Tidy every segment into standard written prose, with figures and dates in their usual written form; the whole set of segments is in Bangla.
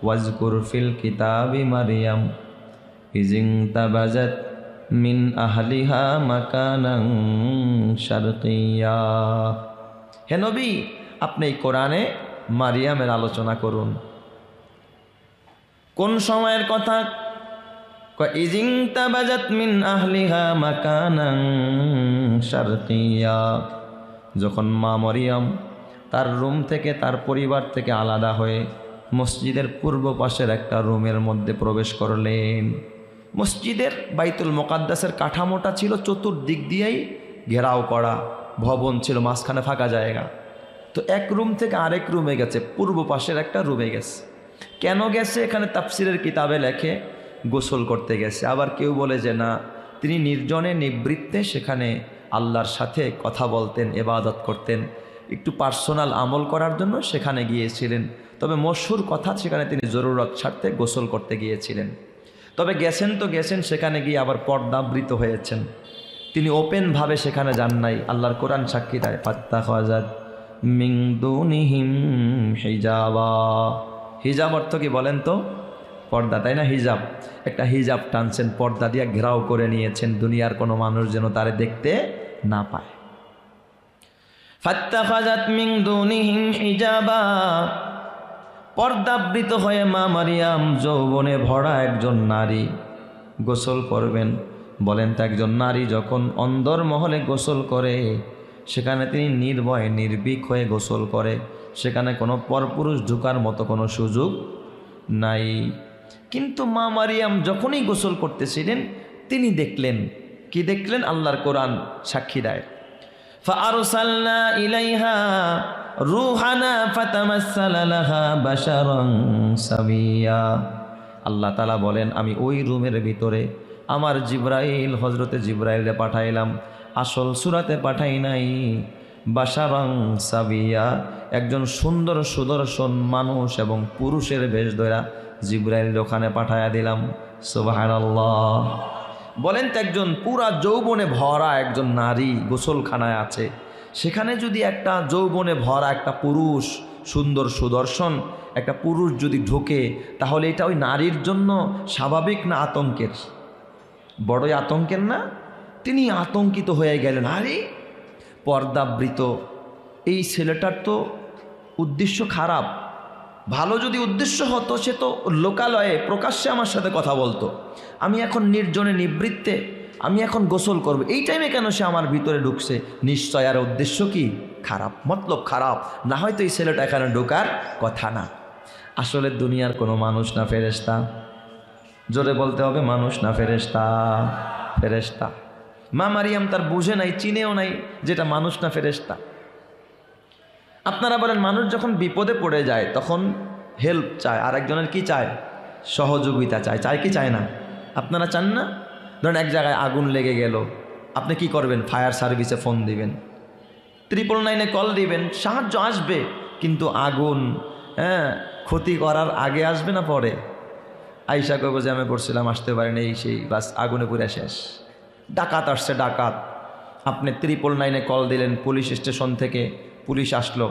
ওয়াজকুর ফিল কিতাবি মারিয়াম ইজিং তাবাজাত মিন আহলিহা মাকানান শারকিয়া। হে নবী, আপনি এই কোরআনে মারিয়ামের আলোচনা করুন। কোন সময়ের কথা? ইজিং তাবাজাত মিন আহলিহা মাকানান শারকিয়া, যখন মা মারিয়াম তার রুম থেকে, তার পরিবার থেকে আলাদা হয়ে মসজিদের পূর্ব পাশের একটা রুমের মধ্যে প্রবেশ করলেন। মসজিদের বাইতুল মুকাদ্দাসের কাঠামোটা ছিল চতুর্দিক দিয়েই ঘেরাও করা, ভবন ছিল, মাঝখানে ফাঁকা জায়গা। তো এক রুম থেকে আরেক রুমে গেছে, পূর্ব পাশের একটা রুমে গেছে। কেন গেছে? এখানে তাফসিরের কিতাবে লেখে গোসল করতে গেছে। আবার কেউ বলে যে না, তিনি নির্জনে নিবৃত্তে সেখানে আল্লাহর সাথে কথা বলতেন, ইবাদত করতেন, একটু পার্সোনাল আমল করার জন্য সেখানে গিয়েছিলেন। তবে মশহুর কথা, সেখানে তিনি জরুরত স্বার্থে গোসল করতে গিয়েছিলেন। তবে গেছেন তো গেছেন, সেখানে গিয়ে আবার পর্দাবৃত হয়েছেন। তিনি ওপেনভাবে সেখানে যান নাই। আল্লাহর কোরআন সাক্ষী দেয়, ফাত্তাখাযাত মিন দুনিহিম হিজাবা। হিজাব অর্থ কি বলেন তো? পর্দা, তাই না? হিজাব, একটা হিজাব টানছেন, পর্দা দিয়ে ঘেরাও করে নিয়েছেন, দুনিয়ার কোনো মানুষ যেন তারে দেখতে না পায়। ফাত্তাখাযাত মিন দুনিহিম হিজাবা, পর্দাবৃত হয়ে মা মারিয়াম যৌবনে ভরা একজন নারী গোসল করবেন। বলেন তো, একজন নারী যখন অন্দরমহলে গোসল করে, সেখানে তিনি নির্ভয় নির্ভীক হয়ে গোসল করে, সেখানে কোনো পরপুরুষ ঢুকার মতো কোনো সুযোগ নাই। কিন্তু মা মারিয়াম যখনই গোসল করতেছিলেন, তিনি দেখলেন, কি দেখলেন? আল্লাহর কোরআন সাক্ষী দেয়, ফাআরসালনা ইলাইহা রূহানা ফাতামাসসালা লাহা বাশারান সাবিয়া। আল্লাহ তাআলা বলেন, আমি ওই রুমের ভিতরে আমার জিবরাইল, হযরতে জিবরাইলকে পাঠাইলাম, আসল সূরাতে পাঠাই নাই। বাশারান সাবিয়া, একজন সুন্দর সুদর্শন মানুষ এবং পুরুষের বেশ ধরা জিবরাইল ওখানে পাঠাইয়া দিলাম। সুবহানাল্লাহ। বলেন তো, একজন পুরা যৌবনে ভরা একজন নারী গোসলখানায় আছে, সেখানে যদি একটা যৌবনে ভরা একটা পুরুষ, সুন্দর সুদর্শন একটা পুরুষ যদি ঢোকে, তাহলে এটা ওই নারীর জন্য স্বাভাবিক না আতঙ্কের? বড়ই আতঙ্কের না? তিনি আতঙ্কিত হয়ে গেলেন। আরে, পর্দাবৃত এই ছেলেটার তো উদ্দেশ্য খারাপ। ভালো যদি উদ্দেশ্য হতো, সে তো লোকালয়ে প্রকাশ্যে আমার সাথে কথা বলতো। আমি এখন নির্জনে নিবৃত্তে, আমি এখন গোসল করব, এই টাইমে কেন সে আমার ভিতরে ঢুকছে? নিশ্চয় আর উদ্দেশ্য কি খারাপ, মতলব খারাপ, না হয়তো এই ছেলেটা এখানে ঢোকার কথা না। আসলে দুনিয়ার কোনো মানুষ না ফেরেশতা? জোরে বলতে হবে, মানুষ না ফেরেশতা? ফেরেশতা। মা মারিয়াম তার বুঝে নাই, চিনেও নাই যেটা মানুষ না ফেরেশতা। আপনারা বলেন, মানুষ যখন বিপদে পড়ে যায় তখন হেল্প চায়, আর একজনের কি চায়? সহযোগিতা চায়। চায় কি চায় না? আপনারা চান না? ধরেন এক জায়গায় আগুন লেগে গেল, আপনি কি করবেন? ফায়ার সার্ভিসে ফোন দিবেন, 999-এ কল দিবেন, সাহায্য আসবে। কিন্তু আগুন ক্ষতি করার আগে আসবে না পরে? আইসা কইব যে আমি করছিলাম, আসতে পারেন, এই সেই, বাস আগুনে পুরে শেষ। ডাকাত আসছে, ডাকাত, আপনি 999-এ কল দিলেন, পুলিশ স্টেশন থেকে পুলিশ আসলো,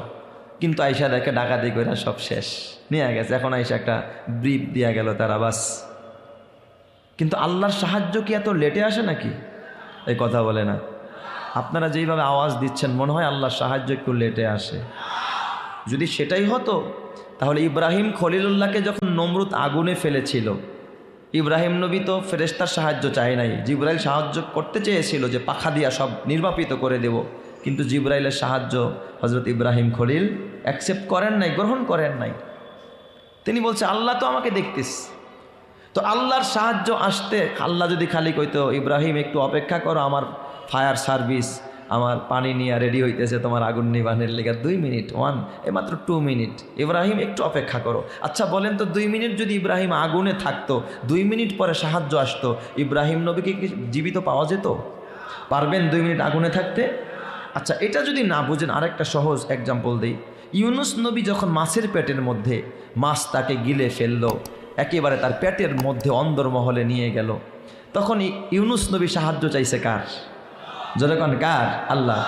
কিন্তু আইসা দেখে ডাকাতি করে সব শেষ, নিয়ে গেছে। এখন আইসা একটা ব্রিফ দিয়া গেল তারা, বাস। কিন্তু আল্লাহর সাহায্য কি এত লেটে আসে নাকি? এই কথা বলে না? আপনারা যেইভাবে আওয়াজ দিচ্ছেন, মনে হয় আল্লাহর সাহায্য একটু লেটে আসে। যদি সেটাই হতো, তাহলে ইব্রাহিম খলিলুল্লাহকে যখন নমরুদ আগুনে ফেলেছিল, ইব্রাহিম নবী তো ফেরেশতার সাহায্য চায় নাই, জিবরাইল সাহায্য করতে চেয়েছিল যে পাখা দিয়া সব নির্বাপিত করে দেব, কিন্তু জিবরাইলের সাহায্য হযরত ইব্রাহিম খলিল অ্যাকসেপ্ট করেন নাই, গ্রহণ করেন নাই। তিনি বলছে, আল্লাহ তো আমাকে দেখতেস। তো আল্লাহর সাহায্য আসতে, আল্লাহ যদি খালি কইতো, ইব্রাহিম একটু অপেক্ষা করো, আমার ফায়ার সার্ভিস আমার পানি নিয়ে রেডি হইতেছে তোমার আগুন নিবানের লেগে, 2 মিনিট, মাত্র 2 মিনিট, ইব্রাহিম একটু অপেক্ষা করো। আচ্ছা বলেন তো, 2 মিনিট যদি ইব্রাহিম আগুনে থাকতো, 2 মিনিট পরে সাহায্য আসতো, ইব্রাহিম নবীকে কি জীবিত পাওয়া যেত? পারবেন 2 মিনিট আগুনে থাকতে? আচ্ছা, এটা যদি না বুঝেন, আরেকটা সহজ এক্সাম্পল দিই। ইউনুস নবী যখন মাছের পেটের মধ্যে, মাছ তাকে গিলে ফেললো, একেবারে তার পেটের মধ্যে অন্দরমহলে নিয়ে গেল, তখন ইউনুস নবী সাহায্য চাইছে কার? জোরে কোন কার? আল্লাহ।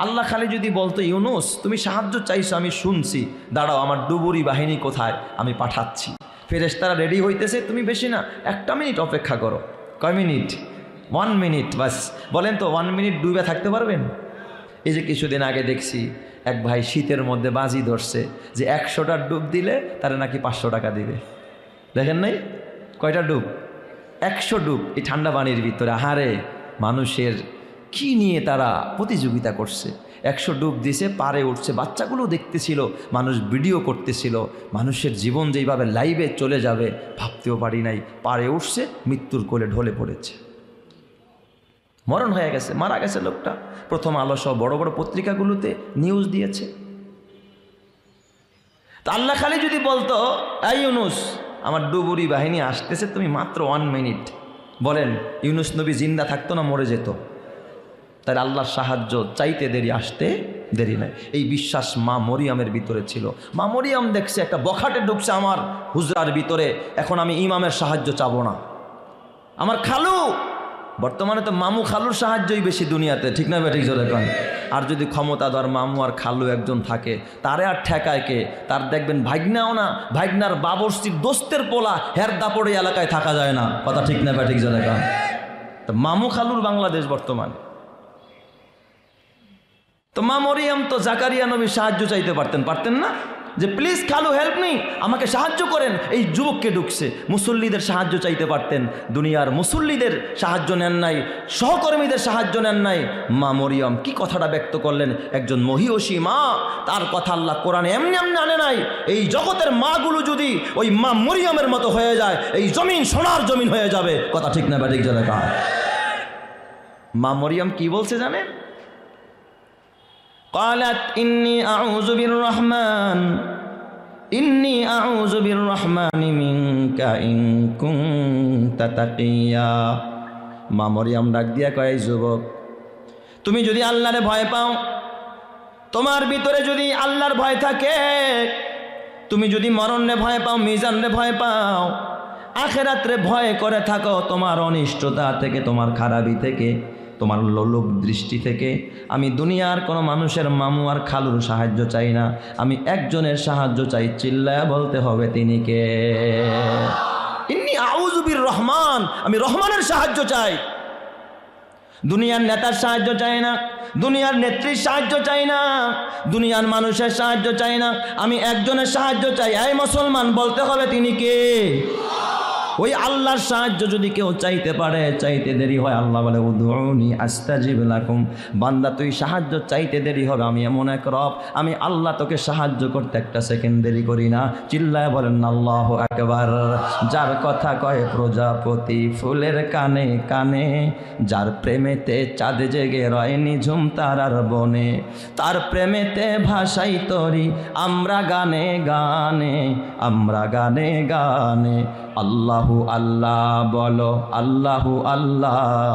আল্লাহ খালি যদি বলতো, ইউনুস তুমি সাহায্য চাইছো, আমি শুনছি, দাঁড়াও আমার ডুবুরি বাহিনী কোথায়, আমি পাঠাচ্ছি, ফেরেশতারা রেডি হইতেছে, তুমি বেশি না 1 মিনিট অপেক্ষা করো। কয় মিনিট? 1 মিনিট বাস। বলেন তো 1 মিনিট ডুবে থাকতে পারবেন? এই যে কিছুদিন আগে দেখছি এক ভাই শীতের মধ্যে বাজি ধরছে যে 100টা ডুব দিলে তারা নাকি 500 টাকা দিবে। দেখেন নাই? কয়টা ডুব? 100 ডুব এই ঠান্ডা পানির ভিতরে। আহারে, মানুষের কি নিয়ে তারা প্রতিযোগিতা করছে। 100 ডুব দিছে, পারে উঠছে, বাচ্চাগুলো দেখতেছিল, মানুষ ভিডিও করতেছিল। মানুষের জীবন যেইভাবে লাইভে চলে যাবে ভাবতেও পারি নাই। পারে উঠছে, মৃত্যুর কোলে ঢলে পড়েছে, মরণ হয়ে গেছে, মারা গেছে লোকটা। প্রথম আলো সহ বড় বড় পত্রিকাগুলোতে নিউজ দিয়েছে। তা আল্লাহ খালি যদি বলতো, এই ইউনুস, আমার ডুবুরি বাহিনী আসতেছে, তুমি মাত্র 1 মিনিট, বলেন ইউনুস নবী জিন্দা থাকতো না মরে যেত? তাই আল্লাহর সাহায্য চাইতে দেরি, আসতে দেরি নাই। এই বিশ্বাস মা মরিয়মের ভিতরে ছিল। মা মরিয়ম দেখছে একটা বখাটে ঢুকছে আমার হুজরার ভিতরে, এখন আমি ইমামের সাহায্য চাবো না। আমার খালু, বর্তমানে তো মামু খালুর সাহায্যই বেশি দুনিয়াতে, ঠিক না ঠিক জোরে কন? আর যদি ক্ষমতাধর মামু আর খালু একজন থাকে, তারে আর ঠেকায় কে? তার দেখবেন ভাগনাও না, ভাগনার বাবরসির দোস্তের পোলা, হের দাপড়ে এলাকায় থাকা যায় না। কথা ঠিক না ঠিক জোরে কন? তো মামু খালুর বাংলাদেশ বর্তমানে। তো মা মরিয়ম তো জাকারিয়া নবীর সাহায্য চাইতে পারতেন না? যে প্লিজ খালু হেল্প মি, আমাকে সাহায্য করেন। এই যুবককে ঢুকছে, মুসল্লিদের সাহায্য চাইতে পারতেন। দুনিয়ার মুসল্লিদের সাহায্য নেন নাই, সহকর্মীদের সাহায্য নেন নাই। মা মরিয়ম কি কথাটা ব্যক্ত করলেন? একজন মহিষী মা, তার কথা আল্লাহ কোরআনে এমনি এমনি আনে নাই। এই জগতের মাগুলো যদি ওই মা মরিয়মের মতো হয়ে যায়, এই জমিন সোনার জমিন হয়ে যাবে। কথা ঠিক না ঠিক জোরে কন? মা মরিয়ম কি বলছে জানেন? قالت إني أعوذ بالرحمن منك إن كنت تقيا। মা মরিয়ম ডাক দিয়া কয়, যুবক, তুমি যদি আল্লাহরে ভয় পাও, তোমার ভিতরে যদি আল্লাহর ভয় থাকে, তুমি যদি মরণে ভয় পাও, মিজানরে ভয় পাও, আখিরাতরে ভয় করে থাকো, তোমার অনিষ্টতা থেকে, তোমার খারাপি থেকে, তোমার লোলুপ দৃষ্টি থেকে, আমি দুনিয়ার কোনো মানুষের মামু আর খালুর সাহায্য চাই না, আমি একজনের সাহায্য চাই। চিল্লায়া বলতে হবে, তিনি কে? ইন্নী আউযু বির রহমান, আমি রহমানের সাহায্য চাই। দুনিয়ার নেতার সাহায্য চাই না, দুনিয়ার নেত্রীর সাহায্য চাই না, দুনিয়ার মানুষের সাহায্য চাই না, আমি একজনের সাহায্য চাই। এই মুসলমান, বলতে হবে তিনি কে? ওই আল্লাহর সাহায্য যদি কেউ চাইতে পারে, চাইতে দেরি হয়, আল্লাহ বলে উদউনি আস্তাজিব লাকুম। বান্দা, তুই সাহায্য চাইতে দেরি হবে, আমি এমন এক রব, আমি আল্লাহ তোকে সাহায্য করতে 1 সেকেন্ড দেরি করি না। চিল্লায় বলেন আল্লাহু আকবার। যার কথা কয় প্রজাপতি ফুলের কানে কানে, যার প্রেমেতে চাঁদ জেগে রয় নিঝুম তারার বনে, তার প্রেমেতে ভাষাই তরি আমরা গানে গানে, আমরা গানে গানে। আল্লাহু আল্লাহ বলো, আল্লাহু আল্লাহ,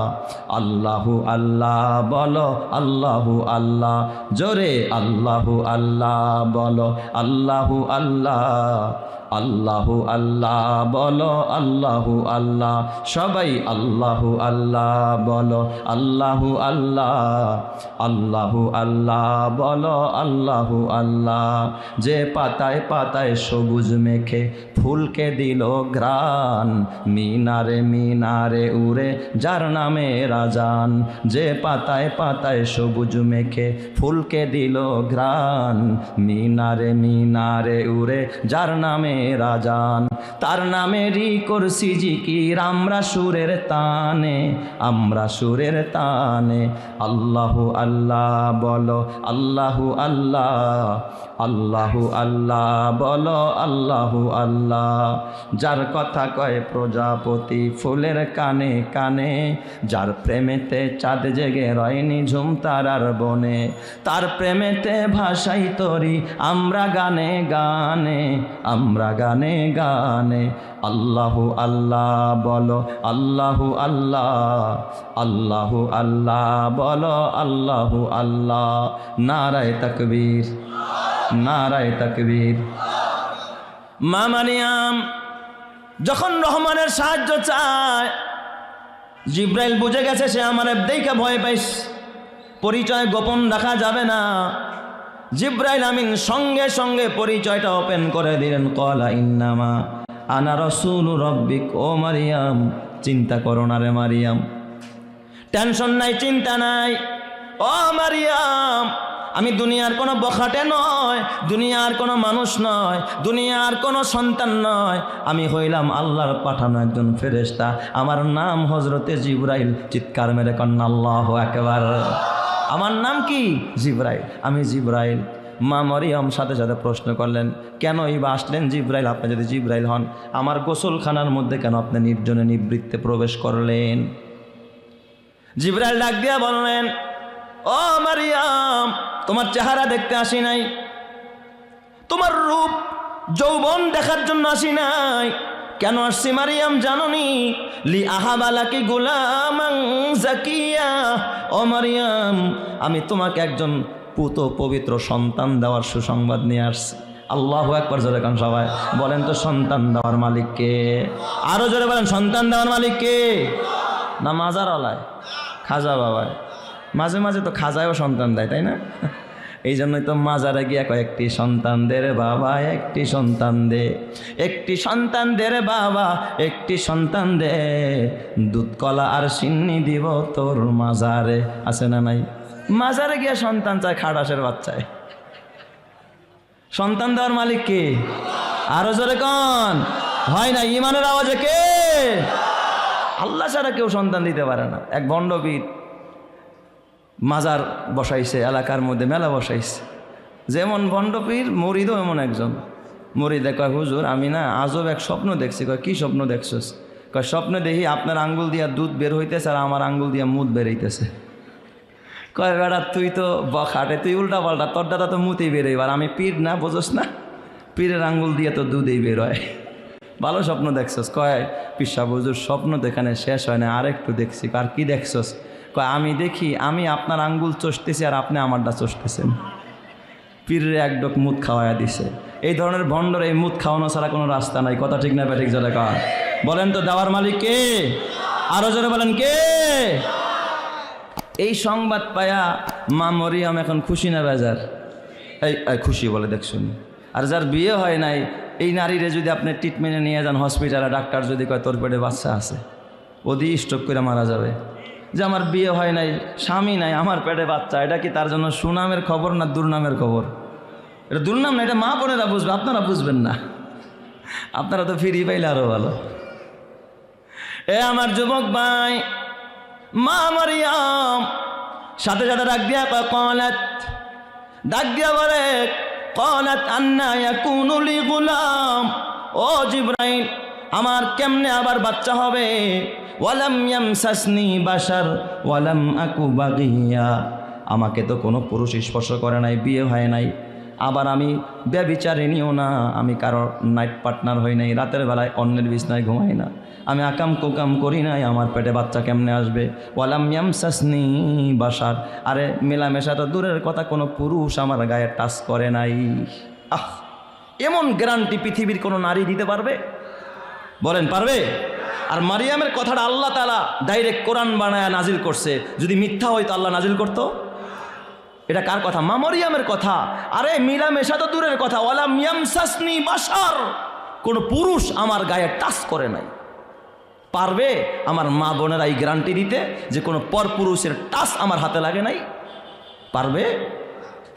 আল্লাহু আল্লাহ বলো, আল্লাহু আল্লাহ। জোরে আল্লাহু আল্লাহ বলো, আল্লাহু আল্লাহ, আল্লাহু আল্লাহ বলো, আল্লাহু আল্লাহ। সবাই আল্লাহু আল্লাহ বলো, আল্লাহু আল্লাহ, আল্লাহু আল্লাহ বলো, আল্লাহু আল্লাহ। যে পাতায় পাতায় সবুজ মেখে ফুলকে দিল ঘ্রাণ, মিনারে মিনারে উড়ে যার নামে রাজান। যে পাতায় পাতায় সবুজ মেখে ফুলকে দিল ঘ্রাণ, মিনারে মিনারে উড়ে যার নামে রাজান। তার নামেরই করছি জিকির আমরা সুরের তানে, আমরা সুরের তানে। আল্লাহু আল্লাহ বলো, আল্লাহু আল্লাহ, আল্লাহু আল্লাহ বলো, আল্লাহু আল্লাহ। যার কথা কয় প্রজাপতি ফুলের কানে কানে, যার প্রেমেতে চাঁদ জেগে রয় নিঝুম তারার বনে, তার প্রেমেতে ভাষাই তরি আমরা গানে গানে, আমরা গানে গানে। আল্লাহু আল্লাহ বলো, আল্লাহু আল্লাহ, আল্লাহু আল্লাহ বলো, আল্লাহু আল্লাহ। নারায়ে তাকবীর, নারায়ে তাকবীর। মা মারিয়াম যখন রহমানের সাহায্য চায়, জিব্রাইল বুঝে গেছে সে আমার দেখে ভয় পাইস, পরিচয় গোপন রাখা যাবে না। জিব্রাইল আমিন সঙ্গে সঙ্গে পরিচয়টা ওপেন করে দিলেন। ক্বালা ইন্নামা আনা রাসূলু রাব্বিক, ও মারিয়াম চিন্তা করো না রে মারিয়াম, টেনশন নাই, চিন্তা নাই। ও মারিয়াম, আমি দুনিয়ার কোনো বখাটে নয়, দুনিয়ার কোনো মানুষ নয়, দুনিয়ার কোনো সন্তান নয়, আমি হইলাম আল্লাহর পাঠানো একজন ফেরেশতা। আমার নাম হযরতে জিবরাইল। চিৎকার মেরে কন্যা আল্লাহু আকবার। আমার নাম কি? জিবরাইল। আমি জিবরাইল। মা মরিয়ম সাথে সাথে প্রশ্ন করলেন, কেনই বা আসলেন জিবরাইল? আপনি যদি জিবরাইল হন, আমার গোসলখানার মধ্যে কেন আপনি নির্জনে নিবৃত্তে প্রবেশ করলেন? জিবরাইল ডাক দিয়া বললেন, ও মারিয়াম, তোমার চেহারা দেখতে আসি নাই, তোমার রূপ যৌবন দেখার জন্য আসি নাই। কেন আসছি মারিয়াম জানোনি? লি আহাবালাকি গুলামান জাকিয়া। ও মারিয়াম, আমি তোমাকে একজন পুত পবিত্র সন্তান দেওয়ার সুসংবাদ নিয়ে আসছি। আল্লাহু আকবার জোরে কান সবাই বলেন তো, সন্তান দেওয়ার মালিক কে? আরো জোরে বলেন, সন্তান দেওয়ার মালিক কে? না মাজার আলায়, খাজা বাবায়। মাঝে মাঝে তো খাজায়ও সন্তান দেয়, তাই না? এই জন্যই তো মাজারে গিয়া কয়েকটি সন্তান দে রে বাবা, একটি সন্তান দে, একটি সন্তান দে রে বাবা, একটি সন্তান দে, দুধ কলা আর সিন্নি দিব তোর মাজারে। আছে না নাই? মাজারে গিয়া সন্তান চায় খাটাসের বাচ্চায়। সন্তান দেওয়ার মালিক কে? আরো জোরে কন, হয় না? ইমানের আওয়াজে কে? আল্লাহ ছাড়া কেউ সন্তান দিতে পারে না। এক ভণ্ডপীর মাজার বসাইছে, এলাকার মধ্যে মেলা বসাইছে। যেমন ভণ্ডপীর মরিদও এমন একজন। মরিদে কয়, হুজুর আমি না আজব এক স্বপ্ন দেখছি। কয়, কি স্বপ্ন দেখছস? কয়, স্বপ্নে দেখি আপনার আঙ্গুল দিয়া দুধ বের হইতেছে আর আমার আঙ্গুল দিয়া মুদ বের হইতেছে। কয়, বেড়া তুই তো বখাটে, তুই উল্টা পাল্টা, তোর দাদা তো মুতেই বের হইবার, আমি পীর না, বোঝস না? পীরের আঙ্গুল দিয়ে তো দুধেই বের হয়। ভালো স্বপ্ন দেখছস? কয়, পিসা হুজুর স্বপ্ন তো এখানে শেষ হয় না, আর একটু দেখছি। আর কি দেখছস? কয়, আমি দেখি আমি আপনার আঙ্গুল চষতেছি আর আপনি আমারটা চষতেছেন। পীরের এক ডোক মুদ খাওয়াইয়া দিছে। এই ধরনের ভণ্ডর এই মুদ খাওয়ানো ছাড়া কোনো রাস্তা নাই। কথা ঠিক না ব্যাঠিক জোরে কয় বলেন তো, দেওয়ার মালিক কে? আরো জোরে বলেন কে? এই সংবাদ পায়া মা মরিয়ম এখন খুশি না বেজার? এই খুশি বলে দেখছুন। আর যার বিয়ে হয় নাই, এই নারীরে যদি আপনি ট্রিটমেন্টে নিয়ে যান হসপিটালে, ডাক্তার যদি কয় তোর পেটে বাচ্চা আছে, ওদি স্ট্রোক করে মারা যাবে। যে আমার বিয়ে হয় নাই, স্বামী নাই, আমার পেটে বাচ্চা, এটা কি তার জন্য সুনামের খবর না দুর্নামের খবর? এটা দুর্নাম না, এটা মা বোনেরা বুঝবে, আপনারা বুঝবেন না। আপনারা তো ফিরি পাইলে আরো ভালো। এ আমার যুবক ভাই, মা মারিয়াম সাথে সাথে ডাক দিয়া কলাত, ডাক দিয়া বলে, কলাত আন্না ইয়াকুনু লি গুলাম। ও জিবরাইল, আমার কেমনে আবার বাচ্চা হবে? ওয়ালাম ইয়ামসাসনি বাশার ওয়ালাম আকু বাগিয়া। আমাকে তো কোনো পুরুষ স্পর্শ করে নাই, বিয়ে হয় নাই, আবার আমি ব্যভিচারিণীও না, আমি কারো নাইট পার্টনার হই নাই, রাতের বেলায় অন্যের বিছনায় ঘুমাই না, আমি আকাম কুকাম করি নাই, আমার পেটে বাচ্চা কেমনে আসবে? ওয়ালাম ইয়ামসাসনি বাশার। আরে মেলামেশা তো দূরের কথা, কোনো পুরুষ আমার গায়ে টাচ করে নাই। এমন গ্যারান্টি পৃথিবীর কোনো নারী দিতে পারবে? বলেন পারবে? আর মারিয়ামের কথাটা আল্লাহ তাআলা ডাইরেক্ট কোরআন বানায়া নাজিল করছে। যদি মিথ্যা হইতো আল্লাহ নাজিল করতো? এটা কার কথা? মা মরিয়ামের কথা। আরে মিলামেশা তো দূরের কথা, ওয়ালাম ইয়ামসাসনি বাশার, কোনো পুরুষ আমার গায়ে টাচ করে নাই। পারবে আমার মা বোনেরা এই গ্যারান্টি দিতে যে কোনো পর পুরুষের টাচ আমার হাতে লাগে নাই? পারবে?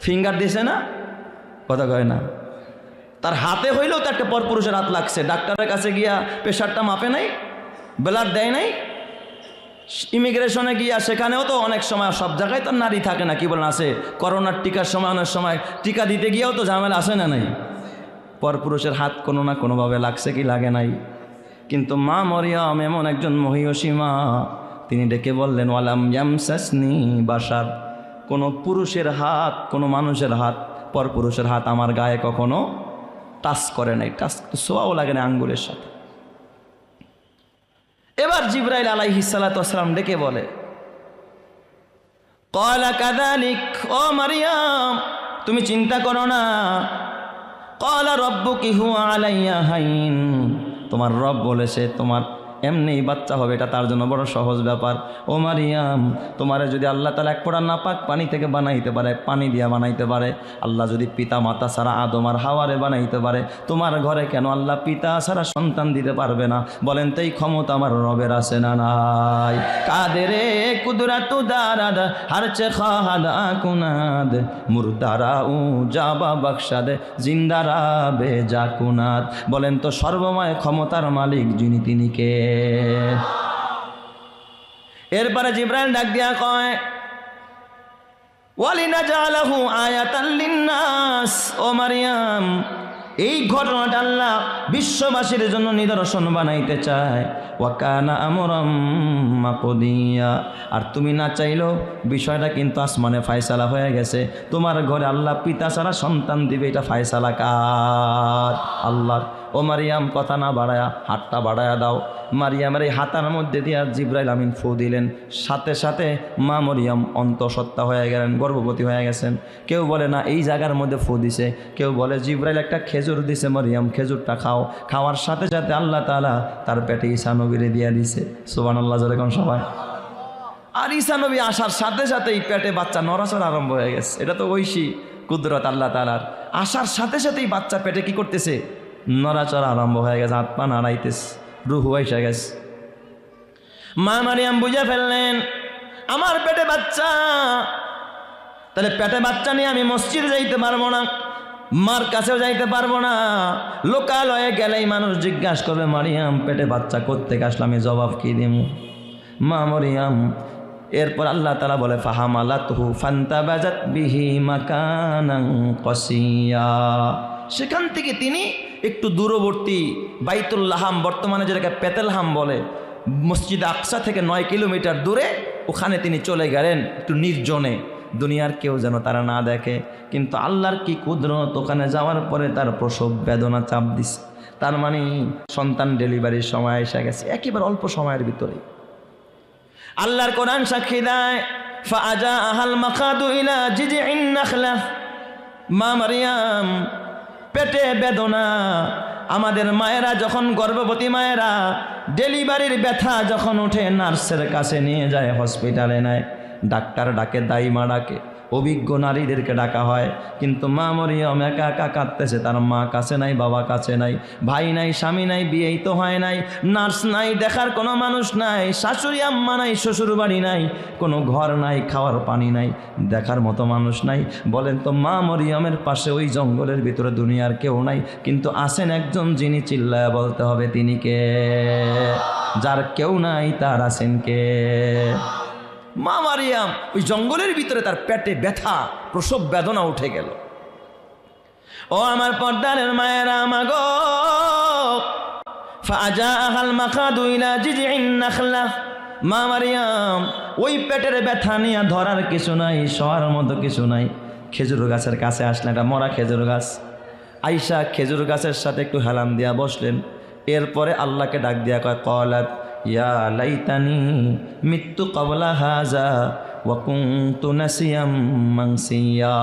ফিঙ্গার দিয়েছে না, কথা কয় না, তার হাতে হইলেও তো একটা পর পুরুষের হাত লাগছে। ডাক্তারের কাছে গিয়া প্রেশারটা মাপে নাই, ব্লাড দেয় নাই, ইমিগ্রেশনে গিয়া সেখানেও তো অনেক সময়, সব জায়গায় তো নারী থাকে না, কি বলেন? আছে। করোনার টিকার সময় অনেক সময় টিকা দিতে গিয়েও তো ঝামেলা আসে না নাই? পরপুরুষের হাত কোনো না কোনোভাবে লাগছে কি লাগে নাই? কিন্তু মা মরিয়ম এমন একজন মহিয়সী মা, তিনি ডেকে বললেন, ওয়ালাম ইয়ামসাসনি বাশার, কোনো পুরুষের হাত, কোনো মানুষের হাত, পরপুরুষের হাত আমার গায়ে কখনো টাচ করে নাই, টাচ ছোঁয়াও লাগে না আঙ্গুলের সাথে। এবার জিবরাইল আলাইহিস সালাতু ওয়াস সালাম ডেকে বলে, ক্বালা কাযালিক, ও মারিয়াম তুমি চিন্তা করো না। ক্বালা রাব্বুকি হুয়া আলাইয়া হাইন, তোমার রব বলেছে তোমার এমনি বাচ্চা হবে, এটা তার জন্য বড় সহজ ব্যাপার। ও মারিয়াম, তোমারে যদি আল্লাহ তাআলা এক ফোঁটা নাপাক পানি থেকে বানাইতে পারে, পানি দিয়া বানাইতে পারে, আল্লাহ যদি পিতা মাতা ছাড়া আদম আর হাওয়ারে বানাইতে পারে, তোমার ঘরে কেন আল্লাহ পিতা ছাড়া সন্তান দিতে পারবে না? বলেন তো এই ক্ষমতা আমার রবের আছে না নাই? কাদেরে কুদরাতু দারাদ হারচে খাহাদা কুনাদ মুরদারা উ জাবা বখশাদ জিন্দারা বেজা কুনাদ। বলেন তো সর্বময় ক্ষমতার মালিক যিনি, তিনি কে? এরপরে জিবরাইল ডাক দিয়া কয়, ওয়ালিনাজালাহু আয়াতাল লিন্নাস। ও মারিয়াম, এই ঘটনাটা আল্লাহ বিশ্ববাসীর জন্য নিদর্শন বানাইতে চায়। ওয়াকানা আমরাম মাকদিয়া। আর তুমি না চাইলেও বিষয়টা কিন্তু আসমানে ফায়সালা হয়ে গেছে। তোমার ঘরে আল্লাহ পিতা ছাড়া সন্তান দিবে, এটা ফায়সালা কার? আল্লাহর। ও মারিয়াম, কথা না বাড়ায়া হাতটা বাড়ায়া দাও। মারিয়ামের এই হাতার মধ্যে দিয়া জিবরাইল আমিন ফু দিলেন, সাথে সাথে মা মরিয়াম অন্তঃসত্ত্বা হয়ে গেলেন, গর্ভবতী হয়ে গেছেন। কেউ বলে না এই জায়গার মধ্যে ফু দিছে, কেউ বলে জিবরাইল একটা খেজুর দিছে, মরিয়াম খেজুরটা খাও। খাওয়ার সাথে সাথে আল্লাহ তাআলা তার পেটে ঈসা নবীরে দিয়া দিছে। সুবহানাল্লাহ, যেরকম সবাই। আর ঈসা নবী আসার সাথে সাথেই পেটে বাচ্চা নড়াচড়া আরম্ভ হয়ে গেছে। এটা তো ঐশী কুদরত আল্লাহ তাআলার। আসার সাথে সাথেই বাচ্চা পেটে কি করতেছে? নড়াচড়া আরম্ভ হয়ে গেছে, হাত পা নাড়াইতেছে, রুহু এসে গেছে। মা মারিয়াম বুঝে ফেললেন আমার পেটে বাচ্চা, তাহলে পেটে বাচ্চা নিয়ে আমি মসজিদে যাইতে পারবো না, মার কাছেও যাইতে পারবো না। লোকালয়ে গেলেই মানুষ জিজ্ঞাসা করবে মারিয়াম পেটে বাচ্চা কোত্থেকে আসলো, আমি জবাব কি দিব? মা মরিয়াম, এরপর আল্লাহ তাআলা বলে ফাহামালাতহু ফান্তাবাজাত বিহি মাকানান কসিয়া। সেখান থেকে তিনি একটু দূরবর্তী বাইতুল্লাহাম, বর্তমানে যেটাকে পেতেলহাম বলে, মসজিদ আকসা থেকে 9 কিলোমিটার দূরে, ওখানে তিনি চলে গেলেন একটু নির্জনে, দুনিয়ার কেউ যেন তারা না দেখে। কিন্তু আল্লাহর কি কুদরত, ওখানে যাওয়ার পরে তার প্রসব বেদনা চাপ দিছে। তার মানে সন্তান ডেলিভারির সময় এসে গেছে, একেবারে অল্প সময়ের ভিতরে। আল্লাহর কোরআন সাক্ষী দেয়, ফাআজা আহাল মাকাদু ইলা জিজিইন নাখলা। মা মারিয়াম পেটে বেদনা, আমাদের মায়েরা যখন গর্ভবতী মায়েরা ডেলিভারির ব্যথা যখন উঠে নার্সের কাছে নিয়ে যায়, হসপিটালে নেয়, ডাক্তার ডাকে, দাইমা ডাকে, অভিজ্ঞ নারীদেরকে ডাকা হয়। কিন্তু মা মরিয়ম একা একা কাঁদতেছে, তার মা কাছে নাই, বাবা কাছে নাই, ভাই নাই, স্বামী নাই, বিয়েই তো হয় নাই, নার্স নাই, দেখার কোনো মানুষ নাই, শাশুড়ি আম্মা নাই, শ্বশুর বাড়ি নাই, কোনো ঘর নাই, খাওয়ার পানি নাই, দেখার মতো মানুষ নাই। বলেন তো মা মরিয়মের পাশে ওই জঙ্গলের ভিতরে দুনিয়ার কেউ নাই, কিন্তু আছেন একজন যিনি চিল্লায় বলতে হবে তিনি কে? যার কেউ নাই তার আছেন কে? মা মারিয়াম ওই জঙ্গলের ভিতরে তার পেটে ব্যথা, প্রসব বেদনা উঠে গেল। ও আমার পর্দারের মায়েরা, মাগো, ফাজাআহাল মাকাদু ইলা জিজিইন নাখলা। মা মারিয়াম ওই পেটের ব্যথা নিয়ে ধরার কিছু নাই, শোয়ার মতো কিছু নাই। খেজুর গাছের কাছে আসলেন, একটা মরা খেজুর গাছ। আইসা খেজুর গাছের সাথে একটু হেলান দিয়া বসলেন। এরপরে আল্লাহকে ডাক দিয়া কয়, ক্বালাত ইয়া লাইতানি মিত্তু ক্বাবলা হাযা ওয়া কুনতু নাসিয়াম মানসিয়া।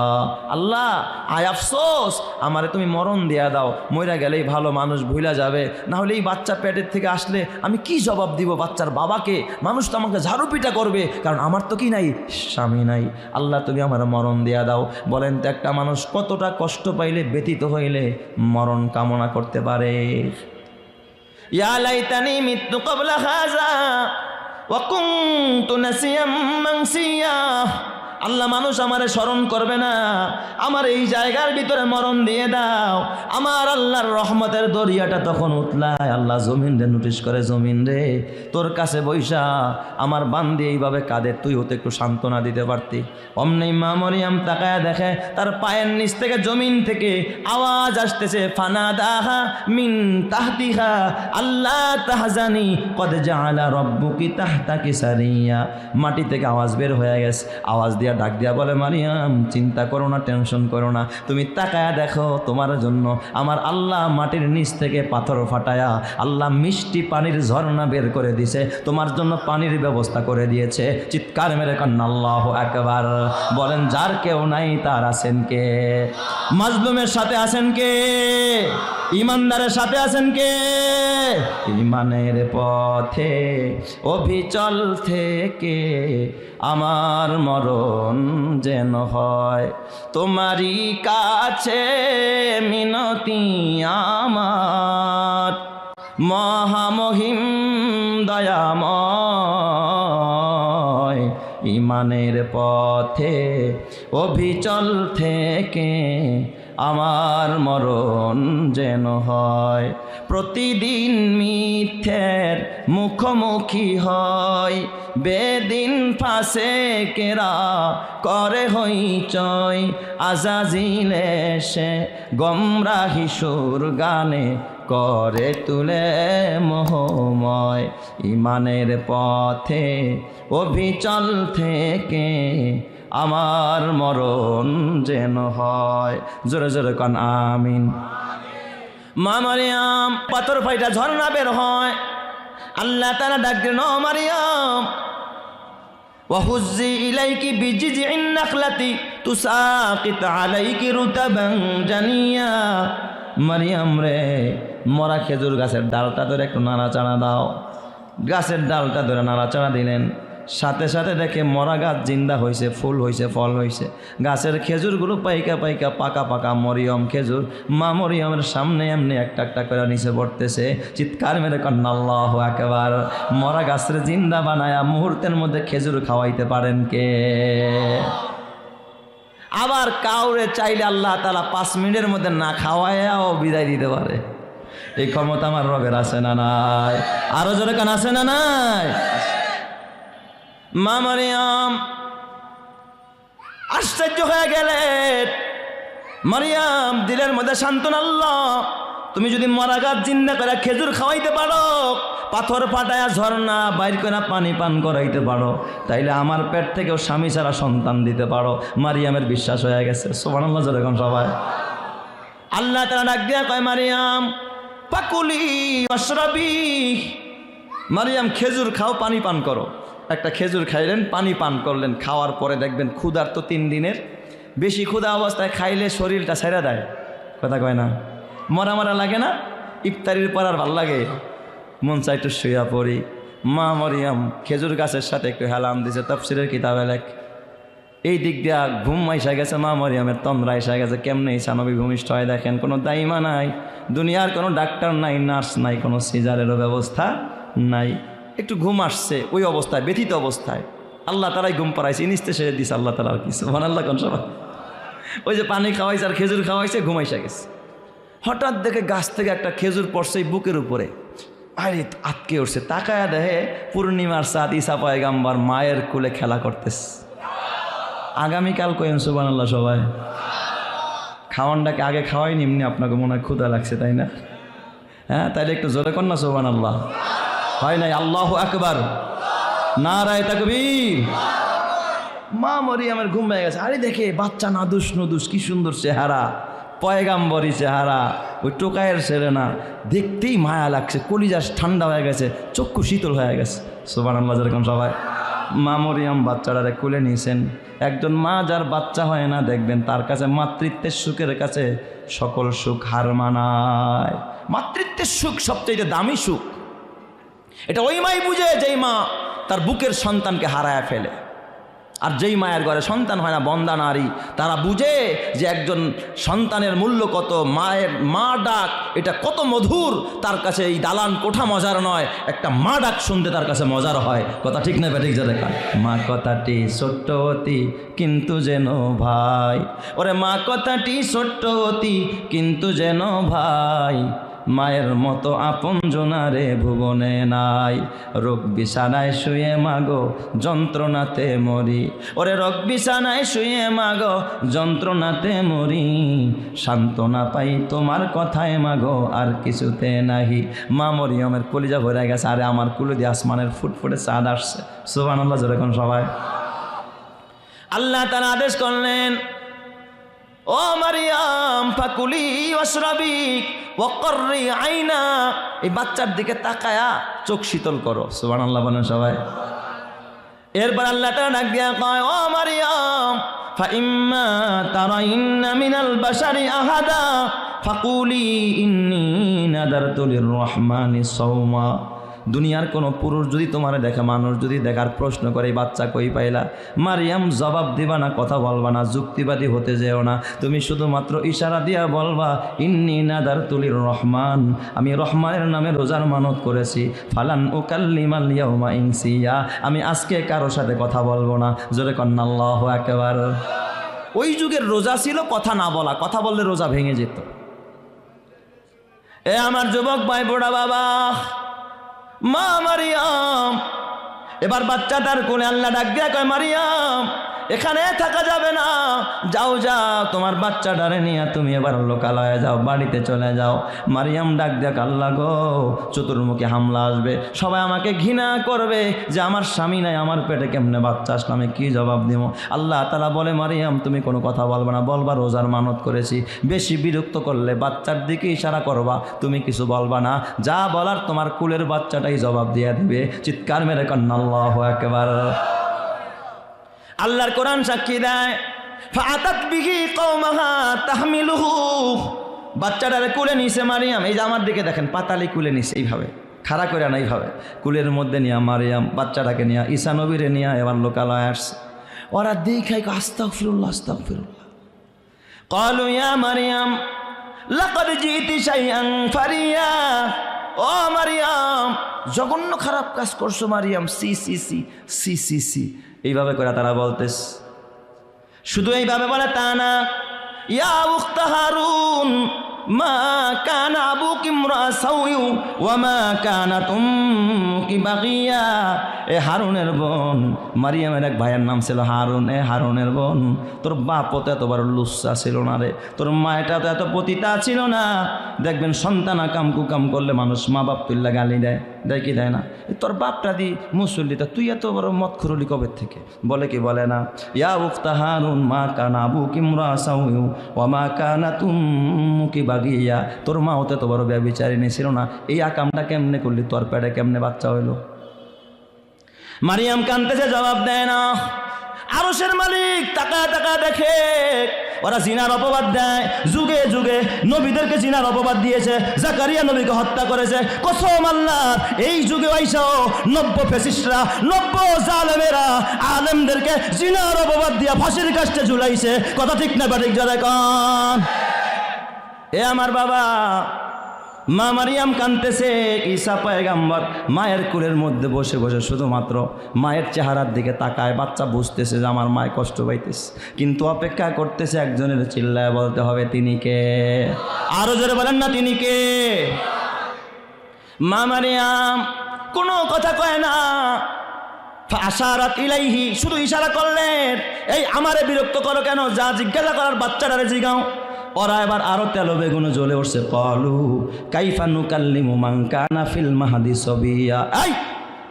আল্লাহ, আয় আফসোস, আমারে তুমি মরণ দিয়া দাও, মইরা গেলেই ভালো, মানুষ ভুলা যাবে, না হলে এই বাচ্চা পেটের থেকে আসলে আমি কি জবাব দিব বাচ্চার বাবাকে? মানুষ তো আমাকে ঝাড়ু পিটা করবে, কারণ আমার তো কি নাই, স্বামী নাই। আল্লাহ, তুমি আমার মরণ দিয়া দাও। বলেন তো একটা মানুষ কতটা কষ্ট পাইলে, ব্যথিত হইলে মরণ কামনা করতে পারে? ইয়া লাইতানি মিত্তু ক্বাবলা হাযা ওয়া কুনতু নাসিয়াম মানসিয়া। আল্লাহ, মানুষ আমারে স্মরণ করবে না, আমার এই জায়গার ভিতরে মরণ দিয়ে দাও। আমার আল্লাহর রহমতের দরিয়াটা তখন উতলায়। আল্লাহ জমিন রে নোটিশ করে, জমিন রে, তোর কাছে বৈশা আমার বান্দি এইভাবে কাঁদে, তুই হতে একটু সান্ত্বনা দিতে পারতি। অমনি মা মরিয়াম তাকায়া দেখে তার পায়ের নিচ থেকে, জমিন থেকে আওয়াজ আসতেছে, ফানাদাহা মিন তাহতিহা আল্লাহ তাহজানি কদ জাআলা রাব্বুকি তাহতাকি সারিয়া। মাটি থেকে আওয়াজ বের হয়ে গেছে। আওয়াজ দিয়ে ডাক দিয়া বলে, মারিয়াম চিন্তা করো না, টেনশন করো না, তুমি তাকায়া দেখো, তোমার জন্য আমার আল্লাহ মাটির নিচ থেকে পাথর ফাটায়া আল্লাহ মিষ্টি পানির ঝর্ণা বের করে দিছে, তোমার জন্য পানির ব্যবস্থা করে দিয়েছে। চিৎকার মেরে কান্না আল্লাহু আকবার। বলেন, যার কেউ নাই তার আছেন কে? মাজলুমের সাথে আছেন কে? ইমানদারের সাথে আছেন কে? ইমানের পথে অবিচল থেকে আমার মরণ যেন হয়। তোমারই কাছে মিনতি আমার, মহামহিম দয়াময়, ইমানের পথে অবিচল থেকে আমার মরণ যেন হয়। প্রতিদিন মিথ্যের মুখোমুখি হয়, বেদিন ফাঁসে কেরা করে হইচই, আজাজিল এসে গমরাহি সুর গানে করে তুলে মোহময়। ইমানের পথে অবিচল থেকে আমার মরণ যেন হয়। জোরে জোরে কান আমিন। মা মারিয়াম পাথর ফাইটা ঝর্ণা বের হয়। আল্লাহ তাআলা ডাক দিলেন, ও মারিয়াম, ওয়াহুজ্জি ইলাইকি বিজিজিন নাখলাতি তুসাকিত আলাইকি রুতাবান জানিয়া। মারিয়াম রে, মরা খেজুর গাছের ডালটা ধরে একটু নাড়াচাড়া দাও। গাছের ডালটা ধরে নাড়াচাড়া দিলেন, সাথে সাথে দেখে মরা গাছ জিন্দা হয়েছে, ফুল হয়েছে, ফল হয়েছে। গাছের খেজুরগুলো পাইকা পাইকা পাকা পাকা মরিয়ম খেজুর মা মরিয়মের সামনে এমনি একটা একটা করে নিচে পড়তেছে। চিৎকার মেরে কন্যা আল্লাহু আকবার। মরা গাছের জিন্দা বানায়া মুহূর্তের মধ্যে খেজুর খাওয়াইতে পারেন কে? আবার কাউরে চাইলে আল্লাহ তাআলা 5 মিনিটের মধ্যে না খাওয়ায়াও বিদায় দিতে পারে। এই ক্ষমতা আমার রবের আছে না নাই? আরো জোরে কান আছে না নাই? মা মারিয়াম আশ্চর্য হয়ে গেলেন। মারিয়াম দিলের মধ্যে সান্ত্বনা, আল্লাহ তুমি যদি মরা গাছ জিন্দা করে খেজুর খাওয়াইতে পারো, পাথর ফাটায়া ঝর্ণা বাইর করে পানি পান করাইতে পারো, তাইলে আমার পেট থেকেও স্বামী ছাড়া সন্তান দিতে পারো। মারিয়ামের বিশ্বাস হয়ে গেছে। সুবহানাল্লাহ জোরে কোন সবাই। আল্লাহ তাআলা ডাক দিয়া কয়, মারিয়াম পাকুলি ওয়াশরাবি। মারিয়াম খেজুর খাও, পানি পান করো। একটা খেজুর খাইলেন, পানি পান করলেন। খাওয়ার পরে দেখবেন ক্ষুধার্ত 3 দিনের বেশি ক্ষুধা অবস্থায় খাইলে শরীরটা ছেড়ে দেয়, কথা কয় না? মরা মরা লাগে না? ইফতারির পর আর ভাল লাগে, মন চাই একটু শুয়া পড়ি। মা মরিয়াম খেজুর গাছের সাথে একটু হেলাম দিছে। তাফসীরের কিতাবে লেখ, এই দিক দিয়া ঘুম আইসা গেছে মা মরিয়ামের, তন্দ্রা আইসা গেছে। কেমনে ইসানবী ভূমিষ্ঠ হয় দেখেন। কোনো দাইমা নাই, দুনিয়ার কোনো ডাক্তার নাই, নার্স নাই, কোনো সিজারেরও ব্যবস্থা নাই। একটু ঘুম আসছে, ওই অবস্থায়, ব্যথিত অবস্থায় আল্লাহ তারাই ঘুম পাড়াইছে, ইনিস্তে সেরে দিছে আল্লাহ তালা। আর কি সুবহানাল্লাহ কোন সবাই। ওই যে পানি খাওয়াইছে আর খেজুর খাওয়াইছে, ঘুমাইসা গেছে। হঠাৎ দেখে গাছ থেকে একটা খেজুর পড়ছে বুকের উপরে, আরে আটকে উঠছে। তাকায়া দেখে পূর্ণিমার চাঁদ ঈসা পয়গাম্বর মায়ের কোলে খেলা করতেছে। আগামীকাল কইন সুবহানাল্লাহ সবাই। খাওয়ানটাকে আগে খাওয়াইনি, এমনি আপনাকে মনে হয় ক্ষুধা লাগছে, তাই না? হ্যাঁ, তাইলে একটু জোরে কর না সুবহানাল্লাহ। হয় নাই? আল্লাহু আকবার, নারায়ে তাকবীর। মা মরিয়মের ঘুম হয়ে গেছে। আরে দেখে বাচ্চা নাদুস নুদুস, কি সুন্দর চেহারা, পয়গাম্বরী চেহারা, ওই টোকায়ের ছেলে না। দেখতেই মায়া লাগছে, কলিজা ঠান্ডা হয়ে গেছে, চক্ষু শীতল হয়ে গেছে। সুবহানাল্লাহ যেরকম সবাই। মা মরিয়ম বাচ্চাটারে কোলে নিয়েছেন। একজন মা যার বাচ্চা হয় না, দেখবেন তার কাছে মাতৃত্বের সুখের কাছে সকল সুখ হার মানায়। মাতৃত্বের সুখ সবচেয়ে দামি সুখ। এটা ওই মাই বুঝে যেই মা তার বুকের সন্তানকে হারায় ফেলে। আর যেই মায়ের ঘরে সন্তান হয় না, বন্দা নারী, তারা বুঝে যে একজন সন্তানের মূল্য কত, মায়ের মা ডাক এটা কত মধুর। তার কাছে এই দালান কোঠা মজার নয়, একটা মা ডাক শুনতে তার কাছে মজার হয়। কথা ঠিক না ঠিক যা দেখা। মা কথাটি ছোট্ট অতি কিন্তু যেন ভাই, ওরে মা কথাটি ছোট্ট অতি কিন্তু যেন ভাই, মায়ের মতো আপন জনারে ভুবনে নাই। রোগ বিছানায় শুয়ে মাগো যন্ত্রণাতে মরি, ওরে রোগ বিছানায় শুয়ে মাগো যন্ত্রণাতে মরি, সান্ত্বনা পাই তোমার কথায় মাগো আর কিছুতে নাহি। মা মরিয়মের কলিজা ভরে গেছে। আরে আমার কুলে দিয়ে আসমানের ফুটফুটে চাঁদ আসছে। সুবহানাল্লাহ যেরকম সবাই। আল্লাহ তাআলা আদেশ করলেন, ও মারিয়াম ফাকুলি ওয়াশরাবি ওয়াকরি আইনা। এই বাচ্চার দিকে তাকায়া চোখ শীতল করো। সুবহানাল্লাহ বলেন সবাই। এরপর আল্লাহ তাআলা ডাক দিয়া কয়, ও মারিয়াম ফাইম্মা তারাইন্না মিনাল বাশারি আহাদা ফাকুলি ইন্নী নাদারতু লিররহমানি সাওমা। দুনিয়ার কোনো পুরুষ যদি তোমার দেখে, মানুষ যদি দেখার প্রশ্ন করে এই বাচ্চা কই পাইলা, মারিয়াম জবাব দিবা না, কথা বলবা না, যুক্তিবাদী হতে যেও না। তুমি শুধুমাত্র ইশারা দিয়া বলবা ইন্নী নাদারতু লিররহমান, আমি রহমানের নামে রোজার মানত করেছি। ফালান উকাল্লিমাল ইয়াউমা ইনসিয়া, আমি আজকে কারোর সাথে কথা বলবো না। জোরে কন্না আল্লাহু আকবার। ওই যুগের রোজা ছিল কথা না বলা, কথা বললে রোজা ভেঙে যেত। এ আমার যুবক ভাই, বুড়া বাবা, মা মারিয়াম এবার বাচ্চাটার কোলে আল্লাহ ডাক দিয়া কয়, মারিয়াম এখানে থাকা যাবে না, যাও যাও তোমার বাচ্চাটারে নিয়ে তুমি এবার লোকালয়ে যাও, বাড়িতে চলে যাও। মারিয়াম ডাক দেখ, আল্লাহ গো, চতুর্মুখী হামলা আসবে, সবাই আমাকে ঘৃণা করবে যে আমার স্বামী নাই, আমার পেটে কেমনে বাচ্চা আসলো, আমি কি জবাব দিব? আল্লাহ তাআলা বলে, মারিয়াম তুমি কোনো কথা বলবা না, বলবা রোজার মানত করেছি। বেশি বিরক্ত করলে বাচ্চার দিকে ইশারা করবা, তুমি কিছু বলবা না, যা বলার তোমার কুলের বাচ্চাটাই জবাব দিয়ে দিবে। চিৎকার মেরে কন্না আল্লাহু আকবার। আল্লাহর কোরআন সাক্ষী দেয়, ফাআতাত বিহি কওমাহা তাহমিলুহু, বাচ্চাটারে কুলে নিছে মারিয়াম। এই যে আমার দিকে দেখেন, পাতালি কুলে নিছে, এইভাবে খাড়া করে না, এইভাবে কুলের মধ্যে নিয়ে মারিয়াম বাচ্চাটাকে নিয়ে ঈসা নবীরে নিয়ে এবার লোকালয়ে আসছে। ওরা দেখাই আস্তাগফিরুল্লাহ আস্তাগফিরুল্লাহ। ক্বালু ইয়া মারিয়াম লাকাদ জিতি শাইআন ফারিয়া, ও মারিয়াম জঘন্য খারাপ কাজ করছো মারিয়াম, সি সি সি সি সি সি, এইভাবে করে তারা বলতেস। শুধু এইভাবে বলে তা না, ইয়া উখতা হারুন মা কানা আবুকি ইমরা সাউই ওয়া মা কানাত উম্মুকি বাগিয়া। এ হারুনের বোন, মারিয়ামের এক ভাইয়ের নাম ছিল হারুন। এ হারুনের বোন, তোর বাপও তো এত বড় লুচ্চা ছিল না রে, তোর মায়েটা তো এত পতিতা ছিল না। দেখবেন সন্তানা কাম কুকাম করলে মানুষ মা বাপ তুল্লা গালি দেয়, দেয় কি দেয় না? তোর বাপটা দি মুসল্লিটা, তুই এত বড় মদ খুরলি কবে থেকে? বলে কি বলে না, ইয়া উখতা হারুন মা কানা আবুকি ইমরা সাউই ওয়া মা কানাত উম্মুকি বাগিয়া, তোর মা হতে তো বড় ব্যভিচারিণী ছিল না, এই আকামটা কেমনে করলি, তোর পেটে কেমনে বাচ্চা হইল? মারিয়াম কানতেছে, জবাব দেয় না। আরশের মালিক তাকা তাকা দেখে, ওরা জিনার অপবাদ দেয়, যুগে যুগে নবীদেরকে জিনার অপবাদ দিয়েছে। জাকারিয়া নবীকে হত্যা করেছে। কসম আল্লাহর, এই যুগে আইসাও নব্য ফ্যাসিস্টরা, নব্য জালেমেরা আলেমদেরকে জিনার অপবাদ দিয়া ফাঁসির কাস্টে ঝুলাইছে। কথা ঠিক না বাঠিক যারা কন? এ আমার বাবা, মা মারিয়াম কানতেছে। ঈসা পয়গাম্বর মায়ের কোলের মধ্যে বসে বসে শুধুমাত্র মায়ের চেহারার দিকে তাকায়। বাচ্চা বুঝতেছে যে আমার মায় কষ্ট পাইতেছে, কিন্তু অপেক্ষা করতেছে একজনের চিল্লায় বলতে হবে, তিনি কে? আরো জোরে বলেন না, তিনি কে? মা মারিয়াম কোনো কথা কয় না। ফাশারাত ইলাইহি, শুধু ইশারা করলেন, এই আমারে বিরক্ত করো কেন, যা জিজ্ঞাসা করার বাচ্চাটারে জিগাও। ওরা এবার আরো তেল বেগুন জ্বলে উঠছে। ক্বালু কাইফা নুকাল্লিমু মান কানা ফিল মাহদি সাবিয়া। এই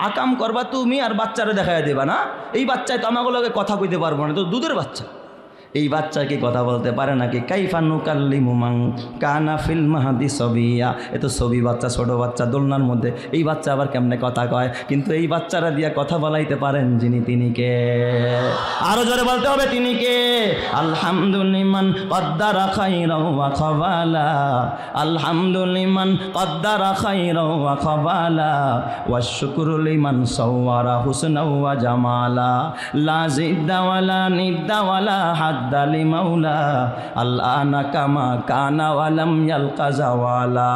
আকাম করবা তুমি আর বাচ্চারে দেখায় দেবা না? এই বাচ্চায় তো আমাগুলোকে কথা কইতে পারবো না, তো দুধের বাচ্চা, এই বাচ্চা কি কথা বলতে পারে নাকি? কাইফা নুকাল্লিমু মান কানা ফিল মাহদি সাবিয়া, এ তো ছবি বাচ্চা, ছোট বাচ্চা, দোলনার মধ্যে, এই বাচ্চা আবার কেমনে কথা কয়? কিন্তু এই বাচ্চারা দিয়া কথা বলাইতে পারেন যিনি, তিনি কে? আরো জোরে বলতে হবে, তিনি কে? আলহামদুলিমান কদ্দারা খাইরাও ওয়া খাবালা, আলহামদুলিমান কদ্দারা খাইরাও ওয়া খাবালা, ওয়া শুকরু লিমান সাওয়ারা হুসনাও ওয়া জামালা, লা জিদ্দা ওয়ালা নিদ্দা ওয়ালা হাদ্দালি মাওলা, আল্লানা কামা কানা ওয়ালাম ইয়ালকা জাওয়ালা,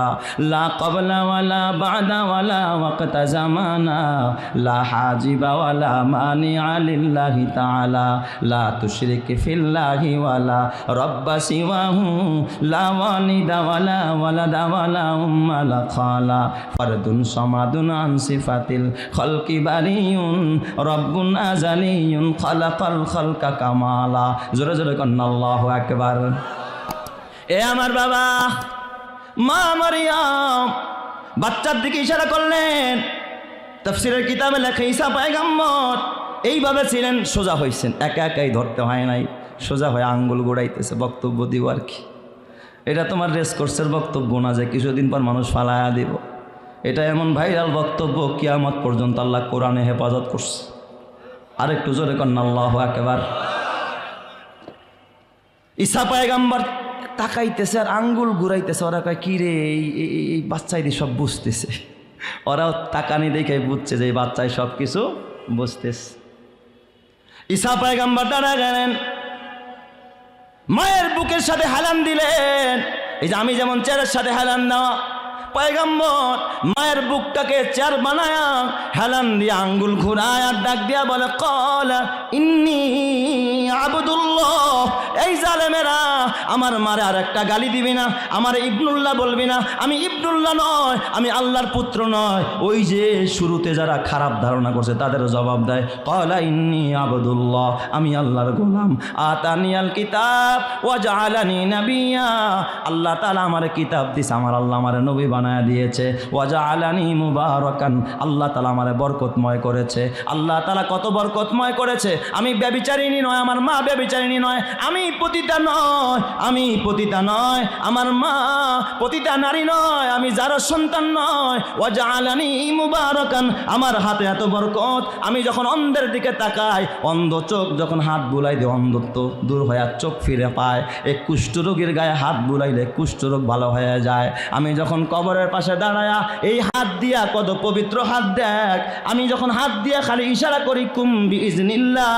লা ক্বাবলা ওয়ালা বা'দা ওয়ালা ওয়াক্তা জামানা, লা হাজিবা ওয়ালা মানিআ লিল্লাহি তাআলা, লা তুশরিক ফিল্লাহি ওয়ালা রাব্বা সিওয়াহু, লা ওয়ালিদা ওয়ালা ওয়ালাদা ওয়ালা উম্মা লা খালা, ফারদুন সামাদুন আন সিফাতিল খালকি বারিয়ুন, রাব্বুন আযালিয়ুন খালাকাল খালকা কামালা। জোরে জোরে কন্না আল্লাহু আকবার। এ আমার বাবা, মা মারিয়াম বাচ্চার দিকে ইশারা করলেন। তাফসীরের কিতাবে লেখা, ঈসা পয়গম্বর এইভাবে ছিলেন, সোজা হয়েছেন, একা একাই ধরতে হয় নাই, সোজা হয়ে আঙ্গুল গোড়াইতেছে, বক্তব্য দিব আর কি। এটা তোমার রেস কোর্সের বক্তব্য না যে কিছুদিন পর মানুষ ফালায়া দিব। এটা এমন ভাইরাল বক্তব্য, কিয়ামত পর্যন্ত আল্লাহ কোরআনে হেফাজত করছে। আরেকটু জোরে কন্না আল্লাহু আকবার। ঈসা পয়গম্বর তাকাইতেছে আর আঙ্গুল ঘুরাইতেছে। ওরা কয় কি রে, এই বাচ্চাই সব বুঝতেছে। ওরাও তাকানি দেখে বুঝছে যে এই বাচ্চাই সব কিছু বুঝতেছে। ঈসা পয়গম্বর দাঁড়া গেলেন, মায়ের বুকের সাথে হেলান দিলেন। এই যে আমি যেমন চেয়ারের সাথে হেলান দেওয়া, পয়গম্বর মায়ের বুকটাকে চেয়ার বানায়া হেলান দিয়ে আঙ্গুল ঘুরায় আর ডাক দিয়া বলে, ক্বালা ইন্নী আবদুল্লাহ। এই জালেমেরা আমার মারে আর একটা গালি দিবি না, আমার ইবনুল্লাহ বলবি না। আমি ইবনুল্লাহ নয়, আমি আল্লাহর পুত্র নয়। ওই যে শুরুতে যারা খারাপ ধারণা করছে তাদেরও জবাব দেয়, ক্বালা ইন্নী আবদুল্লাহ, আমি আল্লাহর গোলাম। আতানিয়াল কিতাব ওয়া জাআলানি নাবিয়্যা, আল্লাহ তাআলা আমারে কিতাব দিয়েছে, আমার আল্লাহ আমারে নবী বানায়া দিয়েছে। ওয়া জাআলানি মুবারাকান, আল্লাহ তাআলা আমারে বরকতময় করেছে। আল্লাহ তাআলা কত বরকতময় করেছে। আমি ব্যভিচারিণী নয়, আমার মা ব্যভিচারিণী নয়। আমি পতিতা নয়, আমি পতিতা নয়। আমার মা পতিতা নারী নয়, আমি যার সন্তান নয়। ওয়া জাআলানি মুবারাকান, আমার হাতে এত বরকত। আমি যখন অন্ধের দিকে তাকাই, অন্ধ চোখ যখন হাত বুলাই দেয়, অন্ধত্ব দূর হয়ে চোখ ফিরে পায়। এই কুষ্ঠরোগীর গায়ে হাত বুলাইলে কুষ্ঠরোগ ভালো হয়ে যায়। আমি যখন কবরের পাশে দাঁড়ায়া এই হাত দিয়া, কত পবিত্র হাত দেখ, আমি যখন হাত দিয়া খালি ইশারা করি কুম বিইজনিল্লাহ,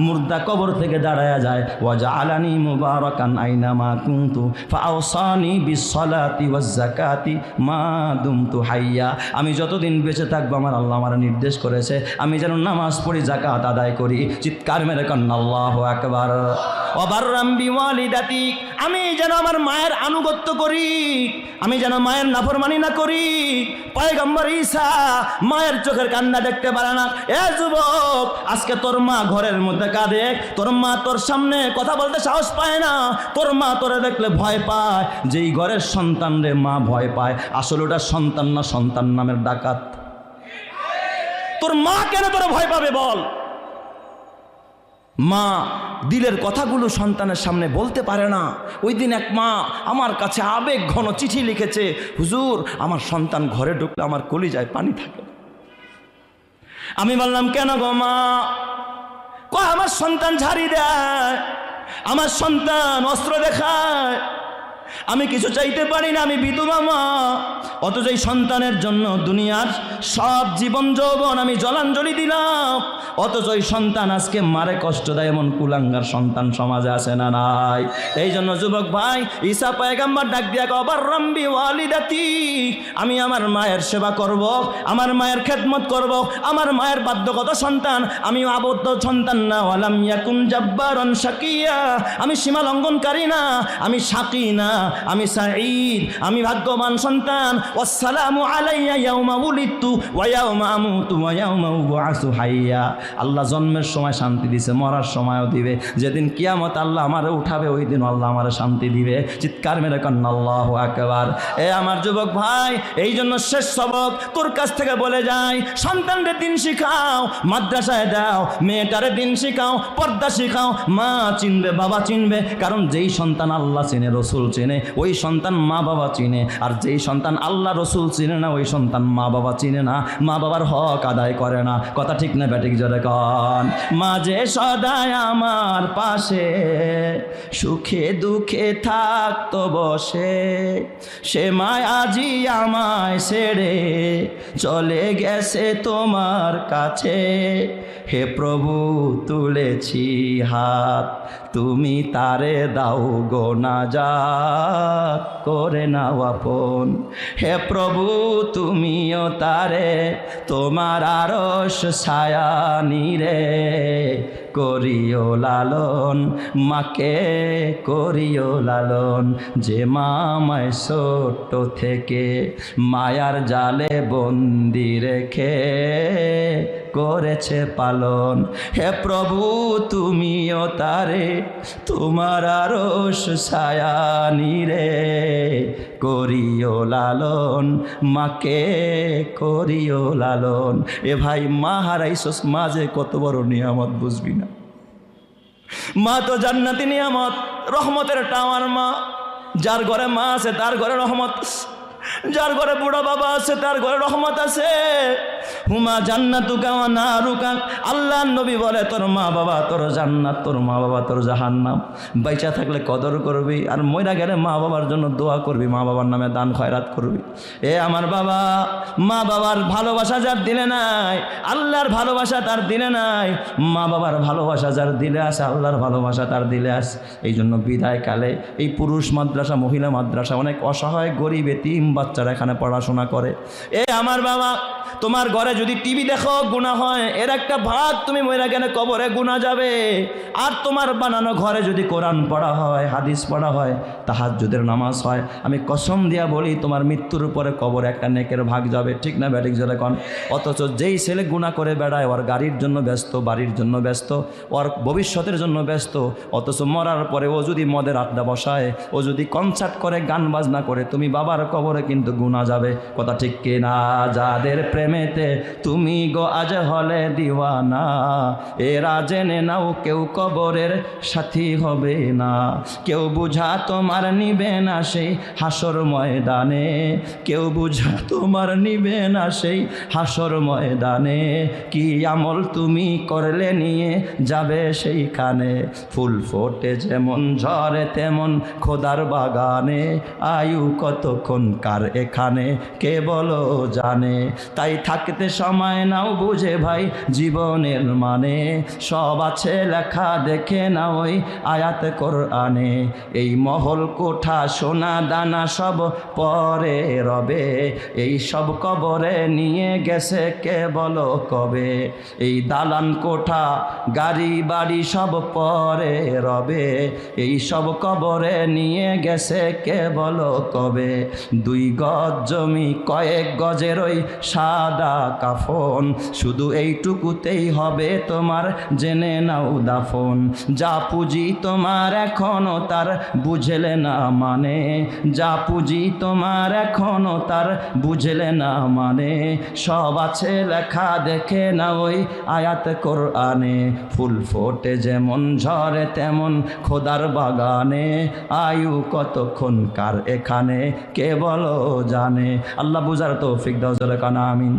মুর্দা কবর থেকে দাঁড়ায়া যায়। ওয়া জাআলানি মুবারাকান আইনামা কুনতু ফাআওসানি বিসসালাতি ওয়াজ যাকাতি মা দুমতু হাইয়া, আমি যতদিন বেঁচে থাকবো আমার আল্লাহ আমার নির্দেশ করেছে আমি যেন নামাজ পড়ি, যাকাত আদায় করি। চিৎকার মেরে কন্না আল্লাহু আকবার। ওয়া বাররাম বিওয়ালিদাতি, আমি যেন আমার মায়ের আনুগত্য করি, আমি যেন মায়ের নাফরমানি না করি। পয়গম্বর ঈসা মায়ের চোখের কান্না দেখতে পারে না। এ যুবক, আজকে তোর মা ঘরের মধ্যে কাঁদে, তোর মা তোর সামনে কথা বলতে সাহস পায় না, তোর মা তোরে দেখলে ভয় পায়। যেই ঘরের সন্তান রে মা ভয় পায়, আসলে ওটা সন্তান না, সন্তান নামের ডাকাত। তোর মা কেন তোরা ভয় পাবে বল? মা দিলের কথাগুলো সন্তানের সামনে বলতে পারে না। ওই দিন এক মা আমার কাছে আবেগ ঘন চিঠি লিখেছে, হুজুর আমার সন্তান ঘরে ঢুকলে আমার কলিজায় পানি থাকে। আমি বললাম কেন গো মা? কয় আমার সন্তান ঝাড়ি দেয়, আমার সন্তান অস্ত্র দেখায়, আমি কিছু চাইতে পারি না, আমি বিধবা মা। অথচ এই সন্তানের জন্য দুনিয়ার সব জীবন যৌবন আমি জলাঞ্জলি দিলাম, অথচ এই সন্তান আজকে মারে কষ্ট দেয়। এমন কুলাঙ্গার সন্তান সমাজে আছে না নাই? এই জন্য যুবক ভাই, ঈসা পয়গম্বর ডাক দিয়া কয় বাররাম বিওয়ালিদাতি, আমি আমার মায়ের সেবা করব, আমার মায়ের খেদমত করব। আমার মায়ের বাধ্যগত সন্তান, আমি আবদ্ধ সন্তান না। ওয়ালাম ইয়াকুন জাব্বারান শাকিয়া, আমি সীমা লঙ্ঘনকারী না, আমি শাকি না, আমি সাঈদ, আমি ভাগ্যবান সন্তান। ওয়াসসালামু আলাইয়া ইয়াউমা উলিদতু ওয়া ইয়াউমা আমুতু ওয়া ইয়াউমা উবআসু হাইয়া, আল্লাহ জন্মের সময় শান্তি দিছে, মরার সময়ও দিবে। যেদিন কিয়ামত আল্লাহ আমারে উঠাবে, ওই দিন আল্লাহ আমারে শান্তি দিবে। চিৎকার মেরে কন্না আল্লাহু আকবার। এ আমার যুবক ভাই, এই জন্য শেষ সবক তোর কাছ থেকে বলে যাই, সন্তানদের দিন শিখাও, মাদ্রাসায় দাও, মেয়েটারে দিন শিখাও, পর্দা শিখাও। মা চিনবে, বাবা চিনবে, কারণ যেই সন্তান আল্লাহ চিনে, রসুল চিনে, ওই সন্তান মা বাবা চিনে। আর যেই সন্তান আল্লাহ রসুল চিনে না, ওই সন্তান মা বাবা চিনে না, মা বাবার হক আদায় করে না। কথা ঠিক না ব্যাটিক? জোরে কন। মা যে সদায় আমার পাশে, সুখে দুঃখে থাকতো বসে, সে মায় আজি আমায় ছেড়ে চলে গেছে তোমার কাছে। হে প্রভু তুলেছি হাত, তুমি তারে দাও গো নাজাত, করে নাও আপন। হে প্রভু তুমিও তারে তোমার আরশ ছায়া নিরে করিও লালন, মাকে করিও লালন। যে মা আমায় ছোট্ট থেকে মায়ার জালে বন্দি রেখে করেছে পালন। হে প্রভু তুমিও তারে তোমার আরশ ছায়া নিরে করিও লালন, মাকে করিও লালন। এ ভাই, মা হারাইছস, মা যে কত বড় নিয়ামত বুঝবি না। মা তো জান্নাতি নিয়ামত, রহমতের টাওয়ার মা। যার ঘরে মা আছে তার ঘরে রহমত, যার ঘরে বুড়া বাবা আছে তার ঘরে রহমত আছে। হুমা জান্নাতুকা ওয়া নারুকা, আল্লাহর নবী বলে তোর মা বাবা তোর জান্নাত, তোর মা বাবা তোর জাহান্নাম। বাইচা থাকলে কদর করবি, আর মইরা গেলে মা বাবার জন্য দোয়া করবি, মা বাবার নামে দান খয়রাত করবি। এ আমার বাবা, মা বাবার ভালোবাসা যার দিলে নাই, আল্লাহর ভালোবাসা তার দিলে নাই। মা বাবার ভালোবাসা যার দিলে আছে, আল্লাহর ভালোবাসা তার দিলে আছে। এই জন্য বিদায়কালে এই পুরুষ মাদ্রাসা, মহিলা মাদ্রাসা, অনেক অসহায় গরিব এতিম বাচ্চারা এখানে পড়াশোনা করে। এ আমার বাবা, তোমার ঘরে যদি টিভি দেখো গুনাহ হয়, এর একটা ভাগ তুমি মইরা গেলে কবরে গুনাহ যাবে। আর তোমার বানানো ঘরে যদি কোরআন পড়া হয়, হাদিস পড়া হয়, তাহাজ্জুদের নামাজ হয়, আমি কসম দিয়া বলি তোমার মৃত্যুর পরে কবরে একটা নেকের ভাগ যাবে। ঠিক না ব্যাটিক জলে কন? অথচ যেই ছেলে গুনাহ করে বেড়ায়, ওর গাড়ির জন্য ব্যস্ত, বাড়ির জন্য ব্যস্ত, ওর ভবিষ্যতের জন্য ব্যস্ত, অথচ মরার পরে ও যদি মদের আড্ডা বসায়, ও যদি কনসার্ট করে, গান বাজনা করে, তুমি বাবার কবরে কিন্তু গুনাহ যাবে। কথা ঠিক কিনা? যাদের প্রেমেতে তুমি গো আজ হলে দিওয়ানা, এরা জেনে নাও কেউ কবরের সাথী হবে না। কেউ বুঝা তোমার নিবে না সেই হাসর ময়দানে, কেউ বুঝা তোমার নিবে না সেই হাসর ময়দানে। কি আমল তুমি করলে নিয়ে যাবে সেইখানে, ফুল ফোটে যেমন ঝরে তেমন খোদার বাগানে, আয়ু কতক্ষণ কার এখানে কে বলো জানে। তাই থাকতে সময় নাও বুঝে ভাই জীবনের মানে, সব আছে লেখা দেখে না ওই আয়াত কোরআনে। এই মহল কোঠা সোনা দানা সব পরে রবে, এই সব কবরে নিয়ে গেছে কে বলো কবে। এই দালান কোঠা গাড়ি বাড়ি সব পরে রবে, এই সব কবরে নিয়ে গেছে কে বলো কবে। 2 গজ জমি কয়েক গজের ওই সাদা কাফন, শুধু এইটুকুতেই হবে তোমার জেনে নাও দাফন। যা পুঁজি তোমার এখনো তার বুঝলে না মানে, যা পুঁজি তোমার এখনো তার বুঝলে না মানে, সব আছে লেখা দেখে না ওই আয়াত কোরআনে। ফুল ফোটে যেমন ঝরে তেমন খোদার বাগানে, আয়ু কতক্ষণ কার এখানে কে বলো জানে। আল্লাহ বুঝার তৌফিক দাও, জোরে কানা আমিন।